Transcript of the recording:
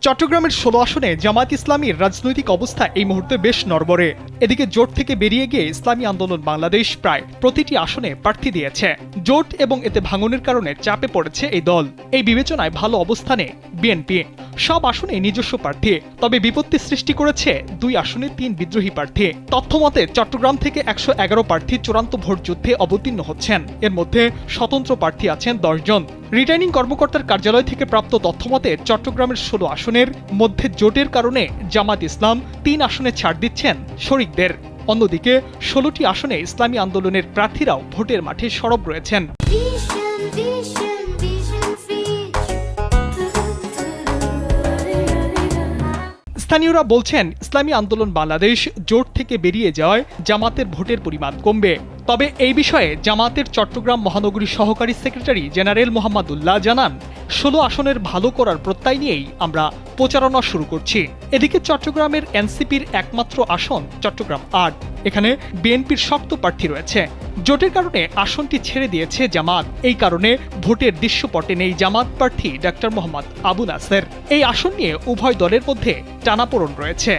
চট্টগ্রামের ১৬ আসনে জামায়াত ইসলামীর রাজনৈতিক অবস্থা এই মুহূর্তে বেশ নড়বড়ে। এদিকে জোট থেকে বেরিয়ে গিয়ে ইসলামী আন্দোলন বাংলাদেশ প্রায় প্রতিটি আসনে প্রার্থী দিয়েছে। জোট এবং এতে ভাঙনের কারণে চাপে পড়েছে এই দল। এই বিবেচনায় ভালো অবস্থানে বিএনপি। সব আসনে নিজস্ব প্রার্থী, তবে বিপত্তি সৃষ্টি করেছে ২ আসনে ৩ বিদ্রোহী প্রার্থী। তথ্যমতে চট্টগ্রাম থেকে ১১১ প্রার্থী চূড়ান্ত ভোট যুদ্ধে অবতীর্ণ হচ্ছেন। এর মধ্যে স্বতন্ত্র প্রার্থী আছেন ১০ জন। রিটার্নিং কর্মকর্তার কার্যালয় থেকে প্রাপ্ত তথ্যমতে চট্টগ্রামের ১৬ আসনের মধ্যে জোটের কারণে জামাত ইসলাম ৩ আসনে ছাড় দিচ্ছেন শরিকদের। অন্যদিকে ১৬টি আসনে ইসলামী আন্দোলনের প্রার্থীরাও ভোটের মাঠে সরব রয়েছেন। স্থানীয়রা বলছেন, ইসলামী আন্দোলন বাংলাদেশ জোট থেকে বেরিয়ে যাওয়ায় জামাতের ভোটের পরিমাণ কমবে। তবে এই বিষয়ে জামাতের চট্টগ্রাম মহানগরী সহকারী সেক্রেটারি জেনারেল মোহাম্মদুল্লাহ জানান, ১৬ আসনের ভালো করার প্রত্যয় নিয়েই আমরা প্রচারণা শুরু করছি। এদিকে চট্টগ্রামের এনসিপির একমাত্র আসন চট্টগ্রাম ৮। এখানে বিএনপির শক্ত প্রার্থী রয়েছে। জোটের কারণে আসনটি ছেড়ে দিয়েছে জামাত। এই কারণে ভোটের দৃশ্যপটে নেই জামাত প্রার্থী ডাক্তার মোহাম্মদ আবু নাসের। এই আসন নিয়ে উভয় দলের মধ্যে টানাপোড়েন রয়েছে।